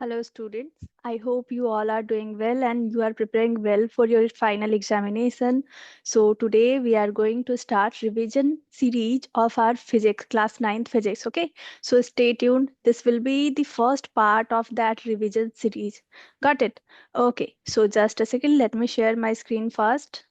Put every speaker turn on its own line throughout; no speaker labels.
Hello, students. I hope you all are doing well and you are preparing well for your final examination. So, today we are going to start revision series of our physics, class 9th physics. Okay, so stay tuned. This will be the first part of that revision series. Got it? Okay, so just a second. Let me share my screen first.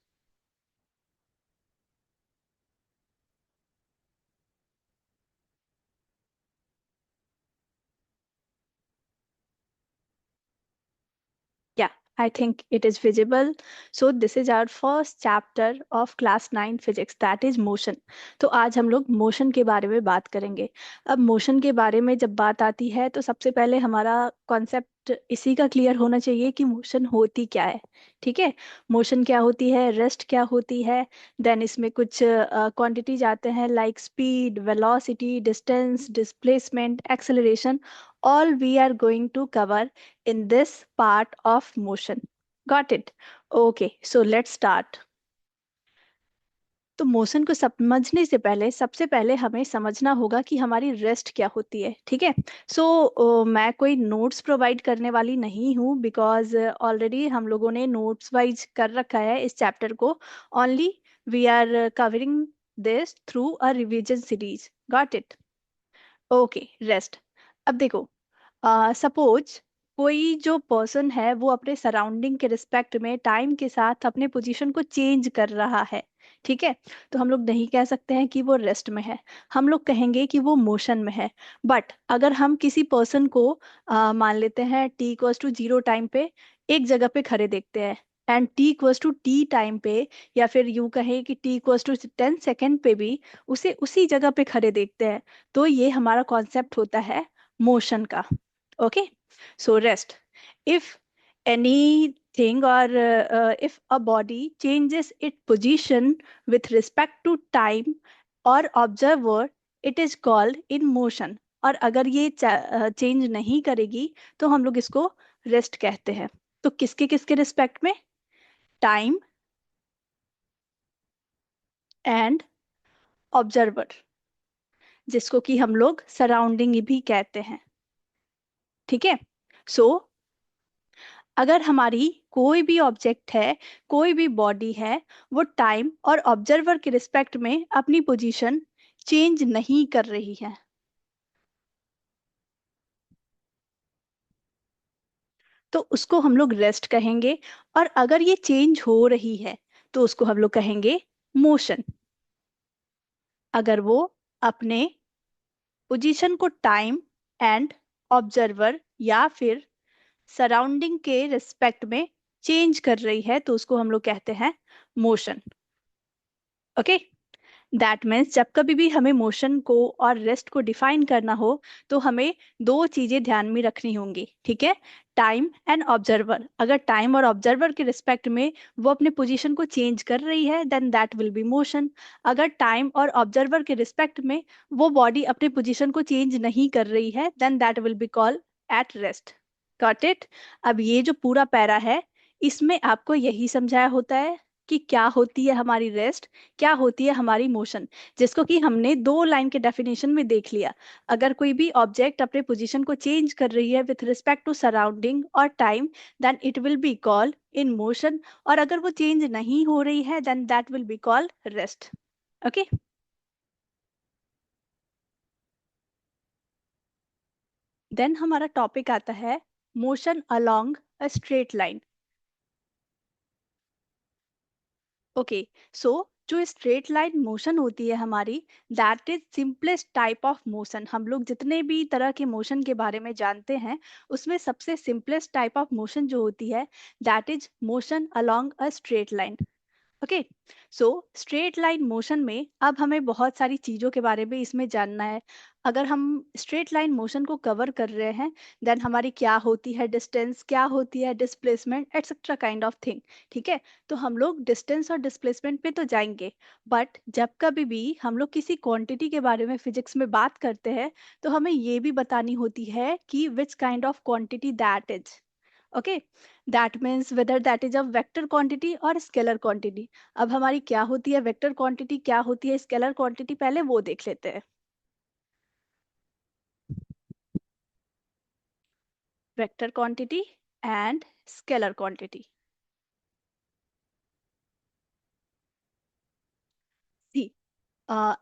Yeah, I think it is visible. So this is our first chapter of class 9 physics, that is motion. तो आज हम लोग motion के बारे में बात करेंगे. अब मोशन के बारे में जब बात आती है तो सबसे पहले हमारा कॉन्सेप्ट इसी का क्लियर होना चाहिए कि मोशन होती क्या है. ठीक है, मोशन क्या होती है, रेस्ट क्या होती है. देन इसमें कुछ क्वांटिटीज आते हैं like speed, velocity, distance, displacement, acceleration. All we are going to cover in this part of motion. Got it? Okay, so let's start. तो मोशन को समझने से पहले सबसे पहले हमें समझना होगा कि हमारी रेस्ट क्या होती है. ठीक है, सो मैं कोई नोट्स प्रोवाइड करने वाली नहीं हूँ बिकॉज ऑलरेडी हम लोगों ने नोट्स वाइज कर रखा है इस चैप्टर को. Only we are covering this through a revision series. Got it? Okay, rest. अब देखो, सपोज कोई जो पर्सन है वो अपने सराउंडिंग के रिस्पेक्ट में टाइम के साथ अपने पोजीशन को चेंज कर रहा है. ठीक है, तो हम लोग नहीं कह सकते हैं कि वो रेस्ट में है, हम लोग कहेंगे कि वो मोशन में है. बट अगर हम किसी पर्सन को मान लेते हैं टी इक्वल्स टू 0 टाइम पे एक जगह पे खड़े देखते हैं, and T equals to T time पे, या फिर यूं कहें कि टी इक्वल्स टू 10 सेकेंड पे भी उसे उसी जगह पे खड़े देखते हैं, तो ये हमारा कॉन्सेप्ट होता है मोशन का. Okay, so rest. If anything or if a body changes its position with respect to time or observer, it is called in motion. और अगर ये चेंज नहीं करेगी तो हम लोग इसको रेस्ट कहते हैं. तो किसके किसके रिस्पेक्ट में? टाइम एंड ऑब्जर्वर, जिसको कि हम लोग सराउंडिंग भी कहते हैं. ठीक है, सो अगर हमारी कोई भी ऑब्जेक्ट है, कोई भी बॉडी है, वो टाइम और ऑब्जर्वर के रिस्पेक्ट में अपनी पोजीशन चेंज नहीं कर रही है, तो उसको हम लोग रेस्ट कहेंगे. और अगर ये चेंज हो रही है तो उसको हम लोग कहेंगे मोशन. अगर वो अपने पोजीशन को टाइम एंड ऑब्जर्वर या फिर सराउंडिंग के रिस्पेक्ट में चेंज कर रही है तो उसको हम लोग कहते हैं मोशन. ओके, दैट मीन्स जब कभी भी हमें मोशन को और रेस्ट को डिफाइन करना हो तो हमें दो चीजें ध्यान में रखनी होंगी. ठीक है, टाइम एंड ऑब्जर्वर. अगर टाइम और ऑब्जर्वर के रिस्पेक्ट में वो अपने पोजीशन को चेंज कर रही है then that will be motion. अगर टाइम और ऑब्जर्वर के रिस्पेक्ट में वो बॉडी अपने पोजीशन को चेंज नहीं कर रही है then that will be call at rest. Got it? अब ये जो पूरा पैरा है इसमें आपको यही समझाया होता है कि क्या होती है हमारी रेस्ट, क्या होती है हमारी मोशन, जिसको कि हमने दो लाइन के डेफिनेशन में देख लिया. अगर कोई भी ऑब्जेक्ट अपने पोजीशन को चेंज कर रही है विथ रिस्पेक्ट टू सराउंडिंग और time then it will be called in motion. और अगर वो चेंज नहीं हो रही है then that will be called rest. Okay, then हमारा टॉपिक आता है motion along a straight line. Okay, so जो स्ट्रेट लाइन मोशन होती है हमारी, that is simplest type of motion. हम लोग जितने भी तरह के मोशन के बारे में जानते हैं उसमें सबसे सिंपलेस्ट टाइप ऑफ मोशन जो होती है that is motion along a straight line. Okay, so straight line motion में अब हमें बहुत सारी चीज़ों के बारे में इसमें जानना है. अगर हम स्ट्रेट लाइन मोशन को कवर कर रहे हैं देन हमारी क्या होती है डिस्टेंस, क्या होती है displacement, etcetera kind of thing. ठीक है, तो हम लोग डिस्टेंस और डिस्प्लेसमेंट पे तो जाएंगे, बट जब कभी भी हम लोग किसी क्वांटिटी के बारे में फिजिक्स में बात करते हैं तो हमें ये भी बतानी होती है कि which kind of quantity that is. Okay, that means whether that is a vector quantity और स्केलर क्वांटिटी. अब हमारी क्या होती है वेक्टर क्वांटिटी, क्या होती है स्केलर क्वांटिटी, पहले वो देख लेते हैं. vector quantity and scalar quantity. See,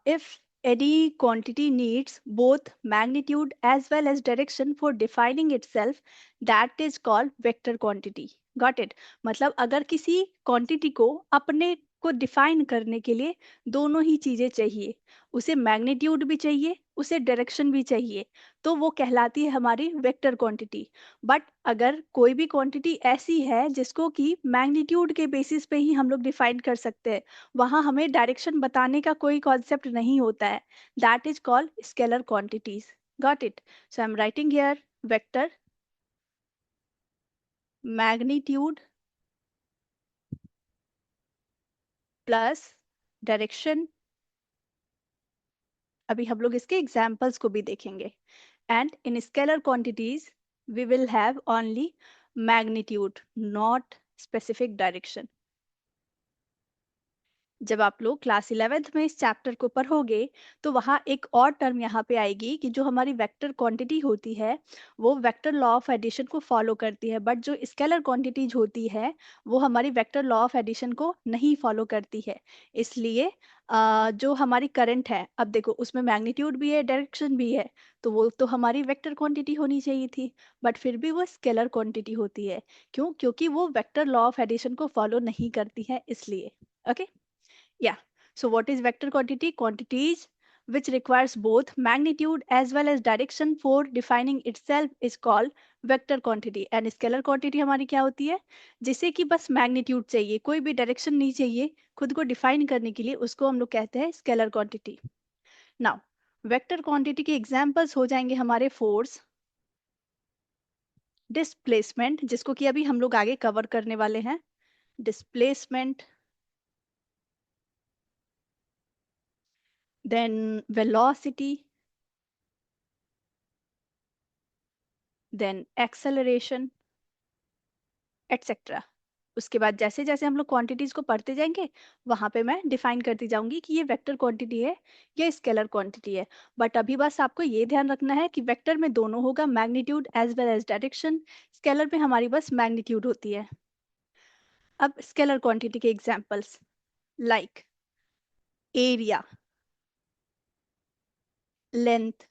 if any quantity needs both magnitude as well as direction for defining itself, that is called vector quantity. Got it? मतलब अगर किसी क्वांटिटी को अपने को डिफाइन करने के लिए दोनों ही चीजें चाहिए, उसे मैग्नीट्यूड भी चाहिए, उसे डायरेक्शन भी चाहिए, तो वो कहलाती है हमारी वेक्टर क्वांटिटी. बट अगर कोई भी क्वांटिटी ऐसी है जिसको कि मैग्नीट्यूड के बेसिस पे ही हम लोग डिफाइन कर सकते हैं, वहाँ हमें डायरेक्शन बताने का कोई कॉन्सेप्ट नहीं होता है, that is called scalar quantities. Got it? So I am writing here vector magnitude plus direction. अभी हम लोग इसके एग्जाम्पल्स को भी देखेंगे. And in scalar quantities we will have only magnitude, not specific direction. जब आप लोग क्लास 11th में इस चैप्टर को पढ़ोगे तो वहाँ एक और टर्म यहाँ पे आएगी कि जो हमारी वेक्टर क्वांटिटी होती है वो वेक्टर लॉ ऑफ एडिशन को फॉलो करती है, बट जो स्केलर क्वांटिटीज होती है वो हमारी वेक्टर लॉ ऑफ एडिशन को नहीं फॉलो करती है. इसलिए जो हमारी करंट है, अब देखो उसमें मैग्नीट्यूड भी है, डायरेक्शन भी है, तो वो तो हमारी वेक्टर क्वांटिटी होनी चाहिए थी, बट फिर भी वो स्केलर क्वांटिटी होती है. क्यों? क्योंकि वो वेक्टर लॉ ऑफ एडिशन को फॉलो नहीं करती है, इसलिए. Okay. Yeah. So what is vector quantity? Quantities which requires both magnitude as well as direction for defining itself is called vector quantity. And scalar quantity हमारी क्या होती है? जिसे कि बस magnitude चाहिए, कोई भी direction नहीं चाहिए खुद को define करने के लिए, उसको हम लोग कहते हैं scalar quantity. Now, vector quantity के examples हो जाएंगे हमारे force, displacement, जिसको कि अभी हम लोग आगे cover करने वाले हैं. Displacement, then velocity, then acceleration, etcetera. उसके बाद जैसे जैसे हम लोग क्वांटिटीज को पढ़ते जाएंगे वहां पे मैं डिफाइन करती जाऊंगी कि ये वेक्टर क्वांटिटी है या स्केलर क्वांटिटी है. बट अभी बस आपको ये ध्यान रखना है कि वेक्टर में दोनों होगा, magnitude as well as direction. Scalar में हमारी बस मैग्नीट्यूड होती है. अब स्केलर क्वांटिटी के examples like area, length,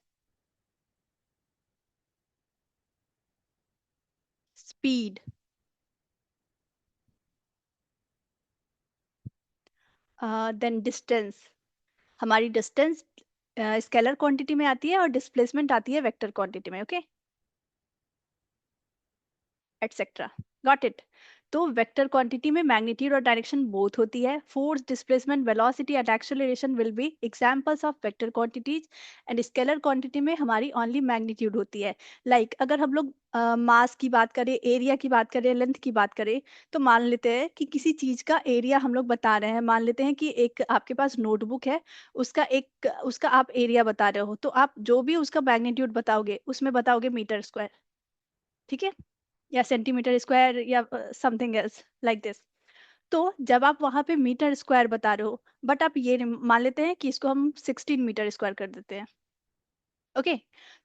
speed, then distance. हमारी डिस्टेंस स्केलर क्वांटिटी में आती है और डिस्प्लेसमेंट आती है वेक्टर क्वांटिटी में. Okay, etcetera. Got it? तो वेक्टर क्वांटिटी में मैग्नीट्यूड और डायरेक्शन बोथ होती है. Force, displacement, velocity and acceleration will be examples of vector quantities. And scalar quantity में हमारी ओनली मैग्नीट्यूड होती है. अगर हम लोग मास की बात करें, एरिया की बात करें, लेंथ की बात करें, तो मान लेते हैं कि किसी चीज का एरिया हम लोग बता रहे हैं. मान लेते हैं कि एक आपके पास नोटबुक है, उसका आप एरिया बता रहे हो, तो आप जो भी उसका मैग्नीट्यूड बताओगे उसमें बताओगे मीटर स्क्वायर. ठीक है? या सेंटीमीटर स्क्वायर या समथिंग एल्स लाइक दिस. तो जब आप वहां पे मीटर स्क्वायर बता रहे हो, बट आप ये मान लेते हैं कि इसको हम 16 मीटर स्क्वायर कर देते हैं. ओके.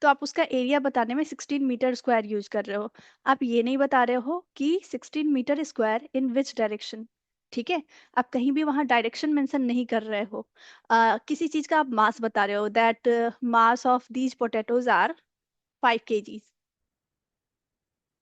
तो आप उसका एरिया बताने में 16 मीटर स्क्वायर यूज कर रहे हो. आप ये नहीं बता रहे हो कि 16 metre square in which direction. ठीक है? आप कहीं भी वहां डायरेक्शन मेंशन नहीं कर रहे हो. किसी चीज का आप मास बता रहे हो, that mass of these potatoes are 5 kg.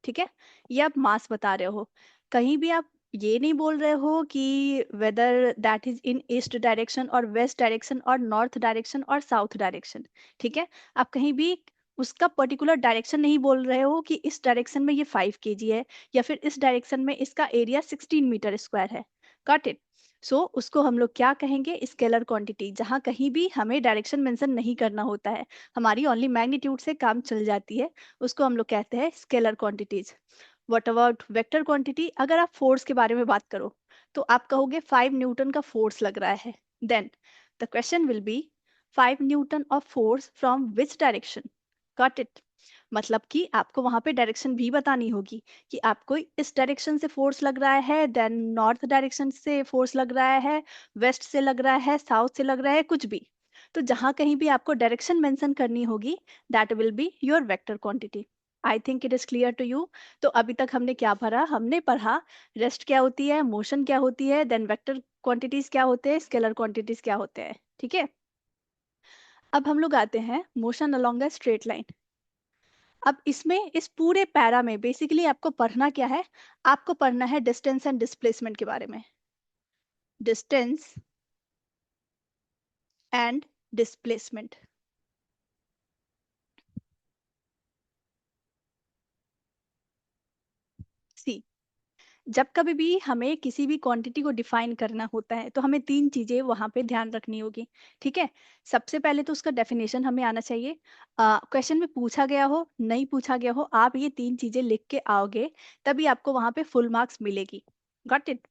ठीक है? ये आप मास बता रहे हो. कहीं भी आप ये नहीं बोल रहे हो कि whether that is in east direction और वेस्ट डायरेक्शन और नॉर्थ डायरेक्शन और साउथ डायरेक्शन. ठीक है? आप कहीं भी उसका पर्टिकुलर डायरेक्शन नहीं बोल रहे हो कि इस डायरेक्शन में ये 5 kg है या फिर इस डायरेक्शन में इसका एरिया 16 मीटर स्क्वायर है. Got it? सो उसको हम लोग क्या कहेंगे? Scalar quantity. जहाँ कहीं भी हमें डायरेक्शन मेंशन नहीं करना होता है, हमारी ओनली मैग्नीट्यूड से काम चल जाती है, उसको हम लोग कहते हैं scalar quantities. What about vector quantity? अगर आप फोर्स के बारे में बात करो तो आप कहोगे 5 न्यूटन का फोर्स लग रहा है. Then the question will be 5 newton of force from which direction. Got it? मतलब कि आपको वहां पे डायरेक्शन भी बतानी होगी कि आपको इस डायरेक्शन से फोर्स लग रहा है, देन नॉर्थ डायरेक्शन से फोर्स लग रहा है, वेस्ट से लग रहा है, साउथ से लग रहा है, कुछ भी. तो जहां कहीं भी आपको डायरेक्शन मेंशन करनी होगी, that will be your vector quantity. I think it is clear to you. तो अभी तक हमने क्या पढ़ा? हमने पढ़ा रेस्ट क्या होती है, मोशन क्या होती है, देन वेक्टर क्वांटिटीज क्या होते हैं, स्केलर क्वांटिटीज क्या होते हैं। ठीक है, अब हम लोग आते हैं motion along a straight line. अब इसमें इस पूरे पैरा में बेसिकली आपको पढ़ना क्या है? आपको पढ़ना है डिस्टेंस एंड डिस्प्लेसमेंट के बारे में। Distance and displacement. सी, जब कभी भी हमें किसी भी क्वांटिटी को डिफाइन करना होता है तो हमें तीन चीजें वहां पे ध्यान रखनी होगी। ठीक है, सबसे पहले तो उसका डेफिनेशन हमें आना चाहिए। क्वेश्चन में पूछा गया हो नहीं पूछा गया हो, आप ये तीन चीजें लिख के आओगे तभी आपको वहां पे फुल मार्क्स मिलेगी। Got it?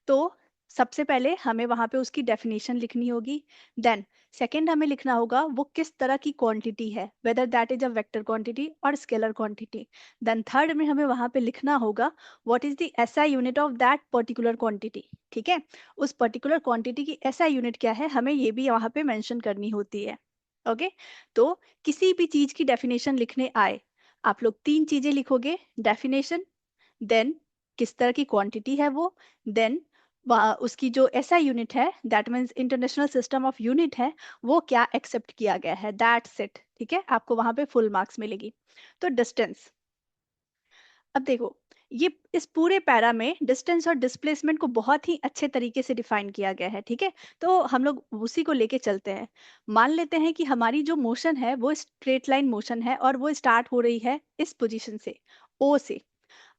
तो सबसे पहले हमें वहां पे उसकी डेफिनेशन लिखनी होगी। देन सेकंड हमें लिखना होगा वो किस तरह की क्वांटिटी है, whether that is a vector quantity और स्केलर क्वांटिटी। देन थर्ड में हमें वहां पे लिखना होगा what is the SI unit of that particular quantity. ठीक है, उस पर्टिकुलर क्वांटिटी की एसआई यूनिट क्या है हमें ये भी वहां पे मेंशन करनी होती है। ओके, तो किसी भी चीज की डेफिनेशन लिखने आए आप लोग तीन चीजें लिखोगे। डेफिनेशन, देन किस तरह की क्वांटिटी है वो, देन उसकी जो एसआई यूनिट है that means international system of unit है वो क्या एक्सेप्ट किया गया है, दैट्स इट। ठीक है, आपको वहां पे फुल मार्क्स मिलेगी। तो डिस्टेंस, अब देखो ये इस पूरे पैरा में डिस्टेंस और डिस्प्लेसमेंट को बहुत ही अच्छे तरीके से डिफाइन किया गया है। ठीक है, तो हम लोग उसी को लेके चलते हैं। मान लेते हैं कि हमारी जो मोशन है वो स्ट्रेट लाइन मोशन है और वो स्टार्ट हो रही है इस पोजीशन से, ओ से।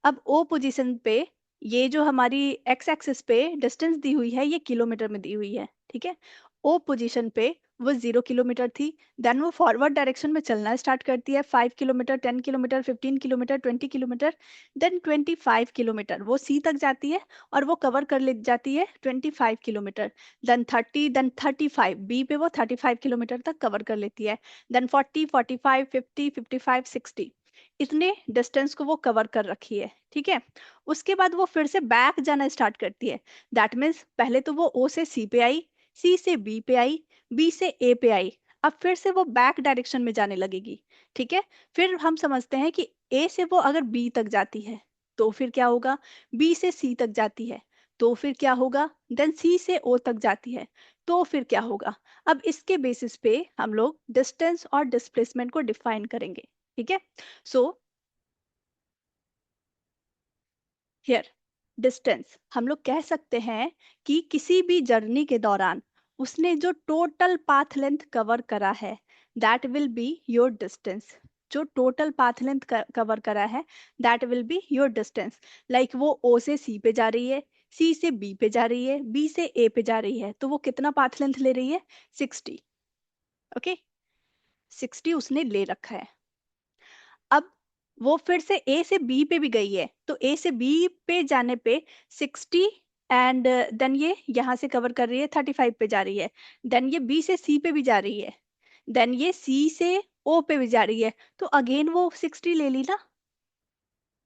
अब ओ पोजीशन पे ये जो हमारी एक्स एक्सिस पे डिस्टेंस दी हुई है ये किलोमीटर में दी हुई है। ठीक है, ओ पोजीशन पे वो 0 किलोमीटर थी। देन वो फॉरवर्ड डायरेक्शन में चलना स्टार्ट करती है, 5 kilometre, 10 kilometre, 15 kilometre, 20 kilometre. Then 25 kilometre वो सी तक जाती है और वो कवर कर ले जाती है 25 किलोमीटर। देन 30, देन 35, बी पे वो 35 किलोमीटर तक कवर कर लेती है। देन 40, 45, 50, 55, 60, इतने डिस्टेंस को वो कवर कर रखी है। ठीक है, उसके बाद वो फिर से बैक जाना स्टार्ट करती है। दैट मीन्स पहले तो वो ओ से सी पे आई, सी से बी पे आई, बी से ए पे आई। अब फिर से वो बैक डायरेक्शन में जाने लगेगी। ठीक है, फिर हम समझते हैं कि ए से वो अगर बी तक जाती है तो फिर क्या होगा, बी से सी तक जाती है तो फिर क्या होगा, देन सी से ओ तक जाती है तो फिर क्या होगा। अब इसके बेसिस पे हम लोग डिस्टेंस और डिस्प्लेसमेंट को डिफाइन करेंगे। ठीक है, सो हियर डिस्टेंस हम लोग कह सकते हैं कि किसी भी जर्नी के दौरान उसने जो टोटल पाथ लेंथ कवर करा है that will be your distance. जो टोटल पाथ लेंथ कवर करा है that will be your distance. Like वो ओ से सी पे जा रही है, सी से बी पे जा रही है, बी से ए पे जा रही है, तो वो कितना पाथ लेंथ ले रही है? 60। ओके, 60 उसने ले रखा है। अब वो फिर से ए से बी पे भी गई है तो ए से बी पे जाने पे 60, एंड देन ये यहाँ से कवर कर रही है 35 पे जा रही है। देन ये बी से सी पे भी जा रही है, देन ये सी से ओ पे भी जा रही है, तो अगेन वो 60 ले ली ना।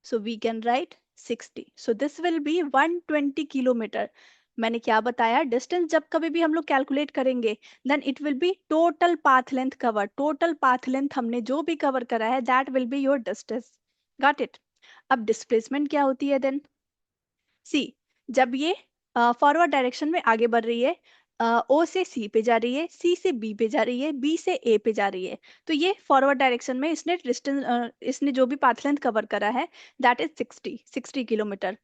So we can write 60, so this will be 120 kilometre. मैंने क्या बताया, डिस्टेंस जब कभी भी हम लोग कैलकुलेट करेंगे then it will be total path length cover. Total path length हमने जो भी कवर करा है that will be your distance. Got it? अब डिस्प्लेसमेंट क्या होती है देन? सी, जब ये फॉरवर्ड डायरेक्शन में आगे बढ़ रही है, ओ से सी पे जा रही है, सी से बी पे जा रही है, बी से ए पे जा रही है, तो ये फॉरवर्ड डायरेक्शन में इसने डिस्टेंस इसने जो भी पाथ लेंथ कवर करा है दैट इज 60 किलोमीटर।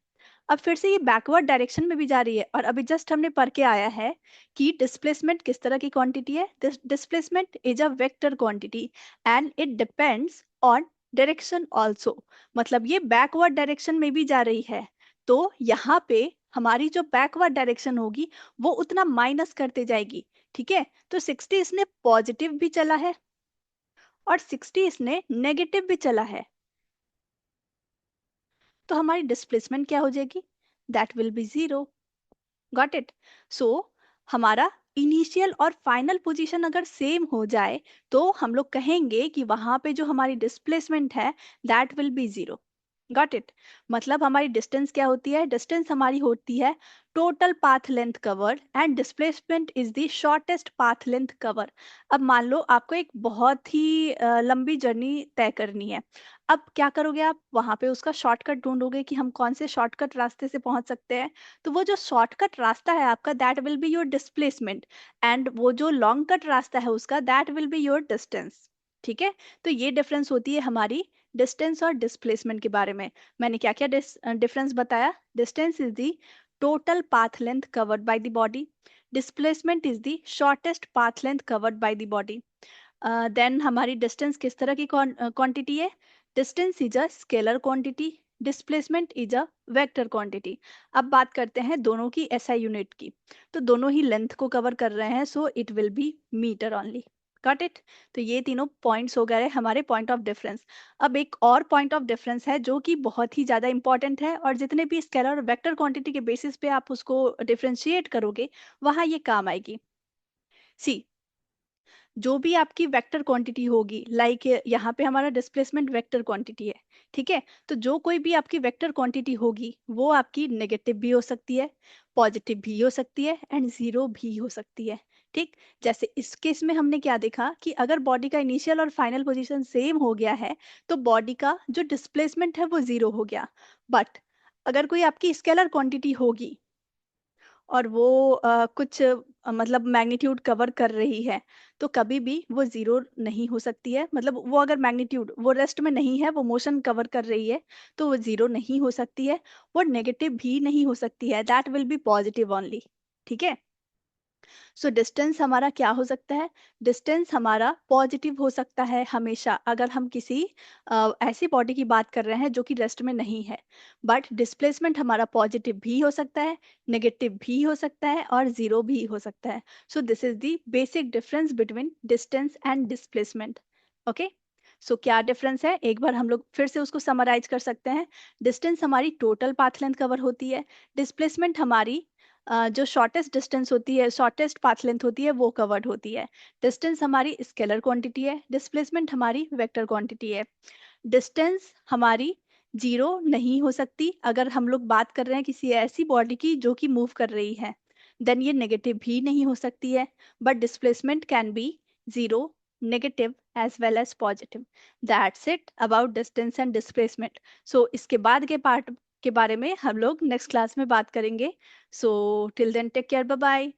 अब फिर से ये बैकवर्ड डायरेक्शन में भी जा रही है और अभी जस्ट हमने पढ़ के आया है कि डिस्प्लेसमेंट किस तरह की क्वांटिटी है। Displacement is a vector quantity and it depends on direction also. मतलब ये बैकवर्ड डायरेक्शन में भी जा रही है, तो यहाँ पे हमारी जो बैकवर्ड डायरेक्शन होगी वो उतना माइनस करते जाएगी। ठीक है, तो 60 इसने पॉजिटिव भी चला है और 60 इसने नेगेटिव भी चला है, तो हमारी डिस्प्लेसमेंट क्या हो जाएगी? That will be zero. Got it? So हमारा इनिशियल और फाइनल पोजीशन अगर सेम हो जाए तो हम लोग कहेंगे कि वहां पे जो हमारी डिस्प्लेसमेंट है that will be zero. Got it. मतलब हमारी डिस्टेंस क्या होती है? डिस्टेंस हमारी होती है total path length covered and displacement is the shortest path length cover. अब मान लो आपको एक बहुत ही लंबी जर्नी तय करनी है। अब क्या करोगे आप? वहां पे उसका शॉर्टकट ढूंढोगे कि हम कौन से शॉर्टकट रास्ते से पहुंच सकते हैं। तो वो जो शॉर्टकट रास्ता है आपका, that will be your displacement, and वो जो लॉन्ग कट रास्ता है उसका, that will be your distance. ठीक है, तो ये डिफरेंस होती है हमारी डिस्टेंस और डिस्प्लेसमेंट के बारे में। मैंने क्या क्या डिफरेंस बताया? Distance is the total path length covered by the body, displacement is the shortest path length covered by the body. Then हमारी डिस्टेंस किस तरह की क्वांटिटी है? Distance is a scalar quantity, displacement is a vector quantity. अब बात करते हैं दोनों की एसआई यूनिट की। तो दोनों ही लेंथ को कवर कर रहे हैं, so it will be metre only. Got it. तो ये तीनों पॉइंट्स हो गए हमारे पॉइंट ऑफ डिफरेंस। अब एक और पॉइंट ऑफ डिफरेंस है जो कि बहुत ही ज़्यादा इंपॉर्टेंट है, और जितने भी स्केलर और वेक्टर क्वांटिटी के बेसिस पे आप उसको डिफरेंशिएट करोगे, वहाँ ये काम आएगी। सी, जो भी आपकी वेक्टर क्वांटिटी होगी, लाइक यहाँ पे हमारा डिस्प्लेसमेंट वेक्टर क्वांटिटी है, ठीक है? तो जो कोई भी आपकी वेक्टर क्वांटिटी होगी, वो आपकी नेगेटिव भी हो सकती है, पॉजिटिव भी हो सकती है, एंड जीरो भी हो सकती है। ठीक, जैसे इस केस में हमने क्या देखा कि अगर बॉडी का इनिशियल और फाइनल पोजीशन सेम हो गया है, तो बॉडी का जो डिस्प्लेसमेंट है वो जीरो हो गया। बट अगर कोई आपकी स्केलर क्वांटिटी होगी और वो कुछ मतलब मैग्नीट्यूड कवर कर रही है, तो कभी भी वो ज़ीरो नहीं हो सकती है। मतलब वो अगर मैग्नीट्यूड वो रेस्ट में नहीं है, वो मोशन कवर कर रही है, तो वो ज़ीरो नहीं हो सकती है। वो नेगेटिव भी नहीं हो सकती है, that will B positive only. ठीक है? सो डिस्टेंस हमारा क्या हो सकता है? डिस्टेंस हमारा पॉजिटिव हो सकता है हमेशा, अगर हम किसी ऐसी बॉडी की बात कर रहे हैं जो कि रेस्ट में नहीं है। बट डिस्प्लेसमेंट हमारा पॉजिटिव भी हो सकता है, नेगेटिव भी हो सकता है, और जीरो भी हो सकता है। So this is the basic difference between distance and displacement. Okay, so क्या डिफरेंस है? एक बार हम लोग फिर से उसको समराइज कर सकते हैं। डिस्टेंस हमारी टोटल पाथ लेंथ कवर होती है, डिस्प्लेसमेंट हमारी जो शॉर्टेस्ट डिस्टेंस होती है, शॉर्टेस्ट पाथ लेंथ होती है, वो कवर्ड होती है। डिस्टेंस हमारी स्केलर क्वांटिटी है, डिस्प्लेसमेंट हमारी वेक्टर क्वांटिटी है। डिस्टेंस हमारी जीरो नहीं हो सकती अगर हम लोग बात कर रहे हैं किसी ऐसी बॉडी की जो कि मूव कर रही है, देन ये नेगेटिव भी नहीं हो सकती है। But displacement can be zero, negative as well as positive. That's it about distance and displacement. So इसके बाद के पार्ट के बारे में हम लोग नेक्स्ट क्लास में बात करेंगे। So till then take care, bye bye.